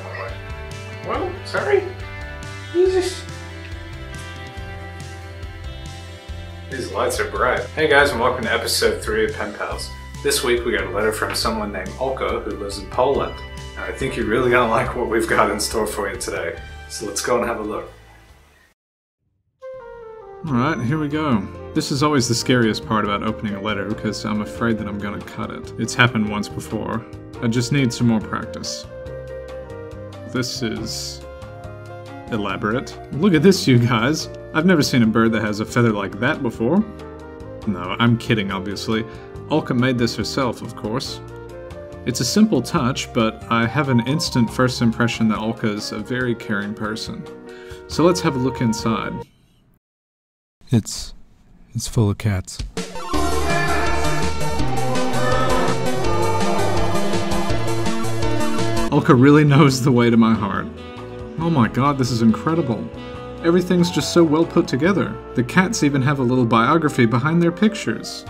way. Well, sorry. Jesus. These lights are bright. Hey guys, and welcome to episode 3 of Penpals. This week we got a letter from someone named Olka who lives in Poland. And I think you're really gonna like what we've got in store for you today. So let's go and have a look. Alright, here we go. This is always the scariest part about opening a letter because I'm afraid that I'm gonna cut it. It's happened once before. I just need some more practice. This is elaborate. Look at this, you guys! I've never seen a bird that has a feather like that before. No, I'm kidding, obviously. Olka made this herself, of course. It's a simple touch, but I have an instant first impression that Olka is a very caring person. So let's have a look inside. It's full of cats. Olka really knows the way to my heart. Oh my god, this is incredible. Everything's just so well put together. The cats even have a little biography behind their pictures.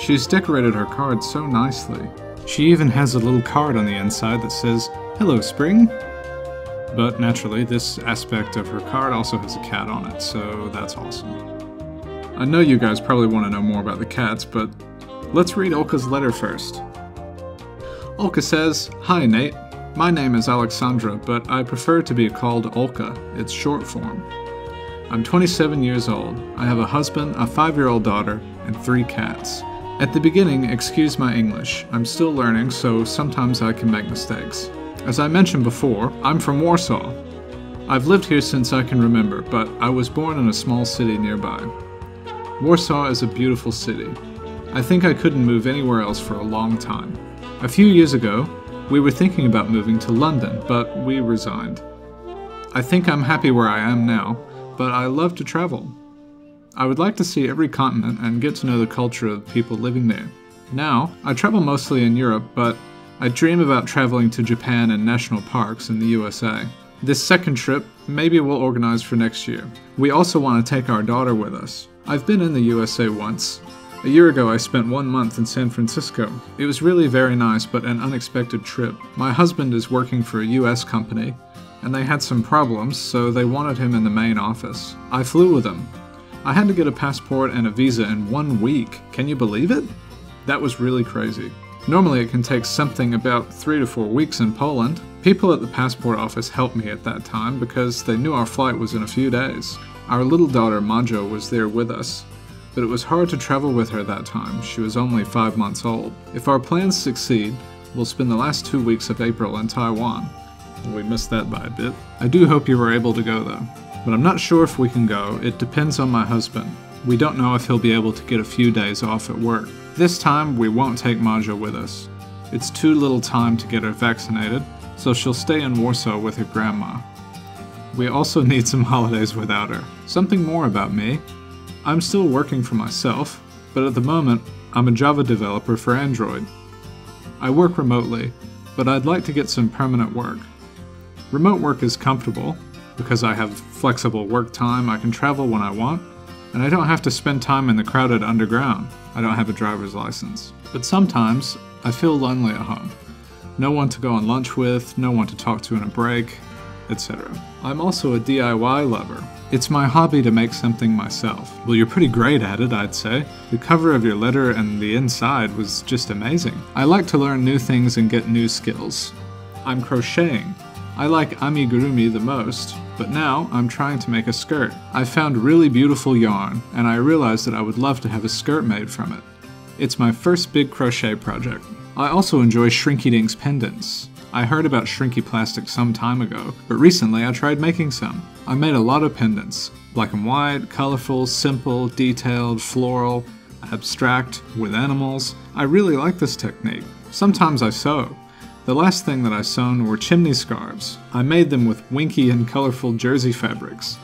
She's decorated her card so nicely. She even has a little card on the inside that says, "Hello, Spring." But naturally, this aspect of her card also has a cat on it, so that's awesome. I know you guys probably want to know more about the cats, but let's read Olka's letter first. Olka says, "Hi Nate, my name is Alexandra, but I prefer to be called Olka, it's short form. I'm 27 years old, I have a husband, a 5-year-old daughter, and 3 cats. At the beginning, excuse my English, I'm still learning, so sometimes I can make mistakes. As I mentioned before, I'm from Warsaw. I've lived here since I can remember, but I was born in a small city nearby. Warsaw is a beautiful city. I think I couldn't move anywhere else for a long time. A few years ago, we were thinking about moving to London, but we resigned. I think I'm happy where I am now, but I love to travel. I would like to see every continent and get to know the culture of people living there. Now, I travel mostly in Europe, but I dream about traveling to Japan and national parks in the USA. This second trip, maybe we'll organize for next year. We also want to take our daughter with us. I've been in the USA once. A year ago I spent 1 month in San Francisco. It was really very nice, but an unexpected trip. My husband is working for a US company, and they had some problems, so they wanted him in the main office. I flew with him. I had to get a passport and a visa in 1 week. Can you believe it? That was really crazy. Normally it can take something about 3 to 4 weeks in Poland. People at the passport office helped me at that time because they knew our flight was in a few days. Our little daughter Maja was there with us, but it was hard to travel with her that time. She was only 5 months old. If our plans succeed, we'll spend the last 2 weeks of April in Taiwan. We missed that by a bit. I do hope you were able to go though. But I'm not sure if we can go. It depends on my husband. We don't know if he'll be able to get a few days off at work. This time, we won't take Maja with us. It's too little time to get her vaccinated, so she'll stay in Warsaw with her grandma. We also need some holidays without her. Something more about me. I'm still working for myself, but at the moment, I'm a Java developer for Android. I work remotely, but I'd like to get some permanent work. Remote work is comfortable, because I have flexible work time, I can travel when I want, and I don't have to spend time in the crowded underground. I don't have a driver's license. But sometimes, I feel lonely at home. No one to go on lunch with, no one to talk to in a break, etc. I'm also a DIY lover. It's my hobby to make something myself. Well, you're pretty great at it, I'd say. The cover of your letter and the inside was just amazing. I like to learn new things and get new skills. I'm crocheting. I like amigurumi the most, but now I'm trying to make a skirt. I found really beautiful yarn, and I realized that I would love to have a skirt made from it. It's my first big crochet project. I also enjoy Shrinky Dinks pendants. I heard about Shrinky Plastic some time ago, but recently I tried making some. I made a lot of pendants. Black and white, colorful, simple, detailed, floral, abstract, with animals. I really like this technique. Sometimes I sew. The last thing that I sewn were chimney scarves. I made them with winky and colorful jersey fabrics.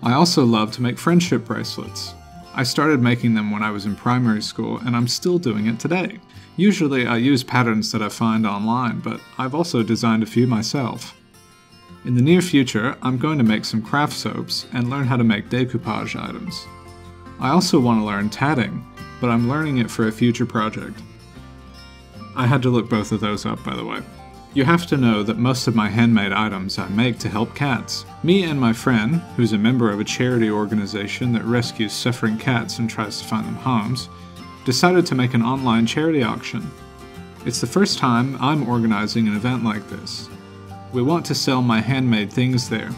I also love to make friendship bracelets. I started making them when I was in primary school, and I'm still doing it today. Usually I use patterns that I find online, but I've also designed a few myself. In the near future, I'm going to make some craft soaps and learn how to make decoupage items. I also want to learn tatting, but I'm learning it for a future project. I had to look both of those up, by the way. You have to know that most of my handmade items I make to help cats. Me and my friend, who's a member of a charity organization that rescues suffering cats and tries to find them homes, decided to make an online charity auction. It's the first time I'm organizing an event like this. We want to sell my handmade things there.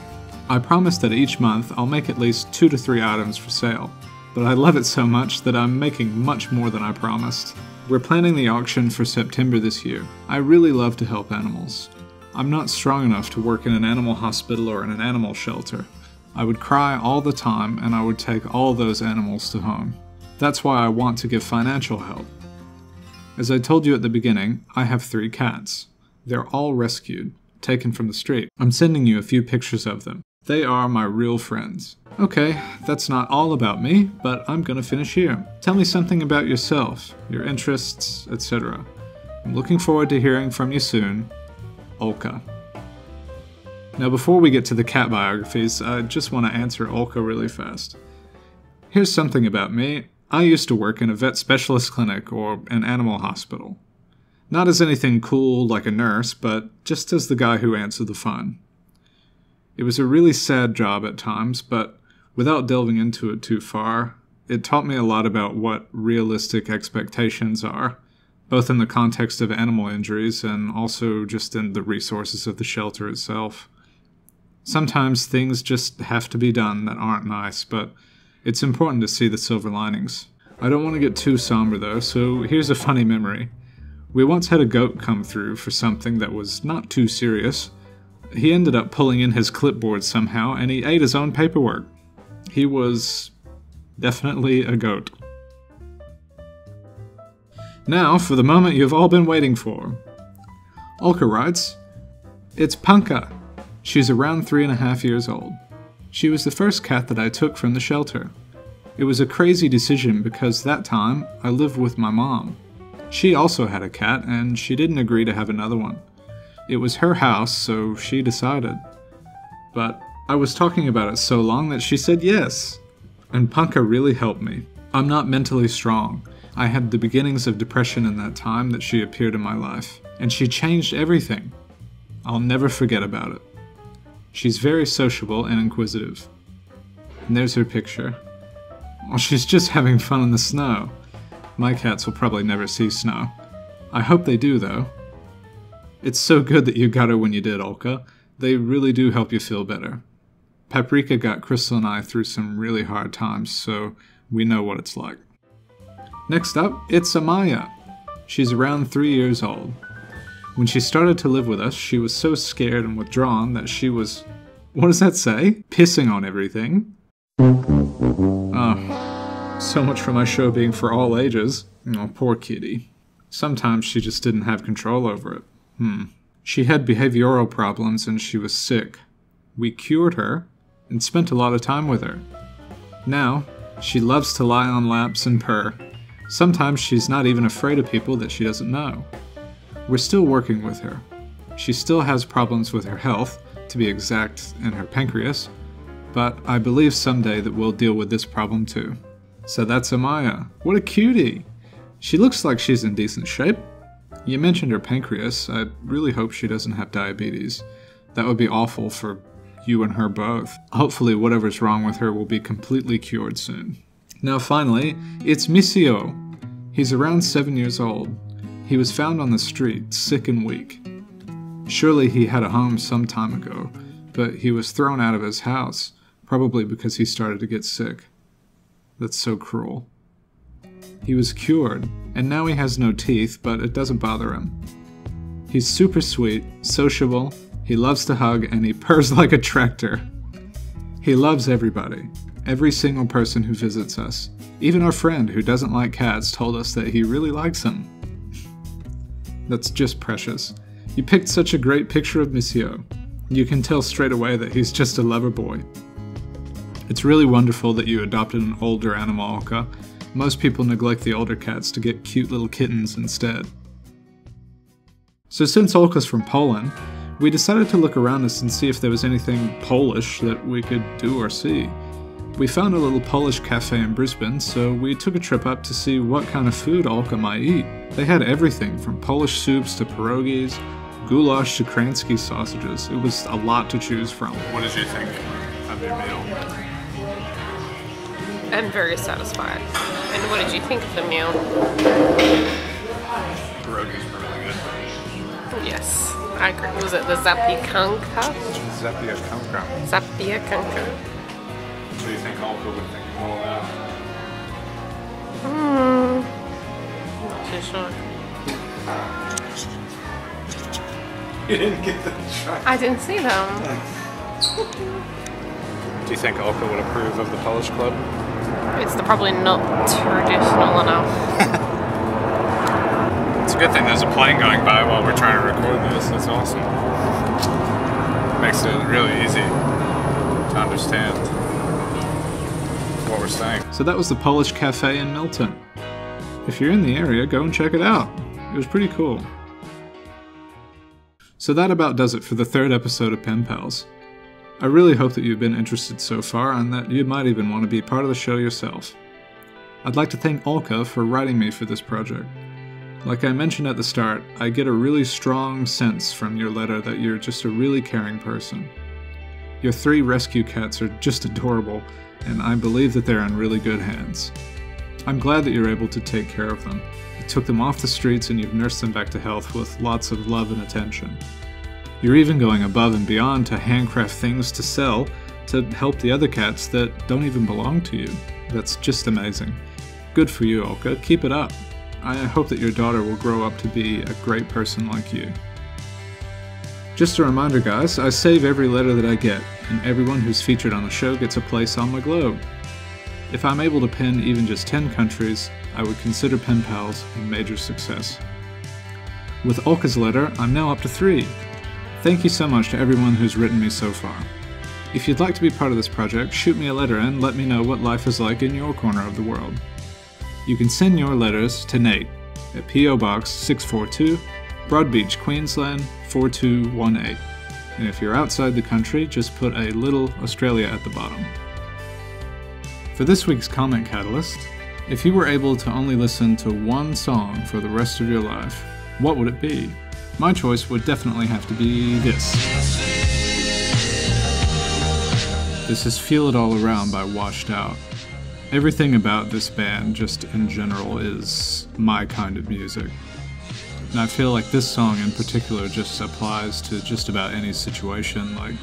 I promise that each month I'll make at least 2 to 3 items for sale, but I love it so much that I'm making much more than I promised. We're planning the auction for September this year. I really love to help animals. I'm not strong enough to work in an animal hospital or in an animal shelter. I would cry all the time and I would take all those animals to home. That's why I want to give financial help. As I told you at the beginning, I have 3 cats. They're all rescued, taken from the street. I'm sending you a few pictures of them. They are my real friends. Okay, that's not all about me, but I'm gonna finish here. Tell me something about yourself, your interests, etc. I'm looking forward to hearing from you soon. Olka. Now before we get to the cat biographies, I just want to answer Olka really fast. Here's something about me. I used to work in a vet specialist clinic or an animal hospital. Not as anything cool like a nurse, but just as the guy who answered the phone. It was a really sad job at times, but without delving into it too far, it taught me a lot about what realistic expectations are, both in the context of animal injuries and also just in the resources of the shelter itself. Sometimes things just have to be done that aren't nice, but it's important to see the silver linings. I don't want to get too somber though, so here's a funny memory. We once had a goat come through for something that was not too serious. He ended up pulling in his clipboard somehow, and he ate his own paperwork. He was definitely a goat. Now for the moment you've all been waiting for. Olka writes, "It's Punka. She's around 3.5 years old. She was the first cat that I took from the shelter. It was a crazy decision because that time I lived with my mom. She also had a cat and she didn't agree to have another one. It was her house, so she decided. But I was talking about it so long that she said yes. And Punka really helped me. I'm not mentally strong. I had the beginnings of depression in that time that she appeared in my life. And she changed everything. I'll never forget about it. She's very sociable and inquisitive." And there's her picture. Well, she's just having fun in the snow. My cats will probably never see snow. I hope they do, though. It's so good that you got her when you did, Olka. They really do help you feel better. Paprika got Crystal and I through some really hard times, so we know what it's like. Next up, it's Maja. She's around 3 years old. When she started to live with us, she was so scared and withdrawn that she was, what does that say? Pissing on everything. Oh, so much for my show being for all ages. Oh, poor kitty. Sometimes she just didn't have control over it. She had behavioral problems and she was sick. We cured her and spent a lot of time with her. Now, she loves to lie on laps and purr. Sometimes she's not even afraid of people that she doesn't know. We're still working with her. She still has problems with her health, to be exact, in her pancreas, but I believe someday that we'll deal with this problem too. So that's Maja. What a cutie! She looks like she's in decent shape. You mentioned her pancreas. I really hope she doesn't have diabetes. That would be awful for you and her both. Hopefully whatever's wrong with her will be completely cured soon. Now finally, it's Misio. He's around 7 years old. He was found on the street, sick and weak. Surely he had a home some time ago, but he was thrown out of his house, probably because he started to get sick. That's so cruel. He was cured, and now he has no teeth, but it doesn't bother him. He's super sweet, sociable, he loves to hug, and he purrs like a tractor. He loves everybody, every single person who visits us. Even our friend who doesn't like cats told us that he really likes them. That's just precious. You picked such a great picture of Misio. You can tell straight away that he's just a lover boy. It's really wonderful that you adopted an older animal, Olka. Most people neglect the older cats to get cute little kittens instead. So since Olka's from Poland, we decided to look around us and see if there was anything Polish that we could do or see. We found a little Polish cafe in Brisbane, so we took a trip up to see what kind of food Olka might eat. They had everything from Polish soups to pierogies, goulash to Kransky sausages. It was a lot to choose from. What did you think of your meal? I'm very satisfied. And what did you think of the meal? Pierogies were really good. Yes, I agree. Was it the zapiekanka? Zapiekanka. Zapiekanka. What do you think Olka would think of all that? Not too sure. You didn't get the try. I didn't see them. Do you think Olka would approve of the Polish club? It's probably not traditional enough. It's a good thing there's a plane going by while we're trying to record this. That's awesome. Makes it really easy to understand what we're saying. So that was the Polish Cafe in Milton. If you're in the area, go and check it out. It was pretty cool. So that about does it for the third episode of Penpals. I really hope that you've been interested so far and that you might even want to be part of the show yourself. I'd like to thank Olka for writing me for this project. Like I mentioned at the start, I get a really strong sense from your letter that you're just a really caring person. Your 3 rescue cats are just adorable, and I believe that they're in really good hands. I'm glad that you're able to take care of them. You took them off the streets and you've nursed them back to health with lots of love and attention. You're even going above and beyond to handcraft things to sell to help the other cats that don't even belong to you. That's just amazing. Good for you, Olka. Keep it up. I hope that your daughter will grow up to be a great person like you. Just a reminder, guys, I save every letter that I get, and everyone who's featured on the show gets a place on my globe. If I'm able to pin even just 10 countries, I would consider Penpals a major success. With Olka's letter, I'm now up to 3. Thank you so much to everyone who's written me so far. If you'd like to be part of this project, shoot me a letter and let me know what life is like in your corner of the world. You can send your letters to Nate at P.O. Box 642, Broadbeach, Queensland 4218. And if you're outside the country, just put a little Australia at the bottom. For this week's Comment Catalyst, if you were able to only listen to one song for the rest of your life, what would it be? My choice would definitely have to be this. This is Feel It All Around by Washed Out. Everything about this band, just in general, is my kind of music. And I feel like this song in particular just applies to just about any situation, like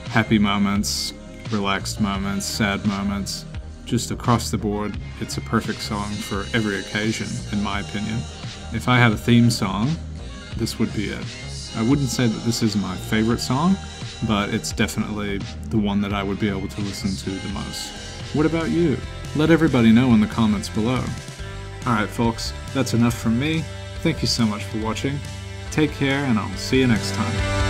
happy moments, relaxed moments, sad moments. Just across the board, it's a perfect song for every occasion, in my opinion. If I had a theme song, this would be it. I wouldn't say that this is my favorite song, but it's definitely the one that I would be able to listen to the most. What about you? Let everybody know in the comments below. Alright folks, that's enough from me. Thank you so much for watching. Take care and I'll see you next time.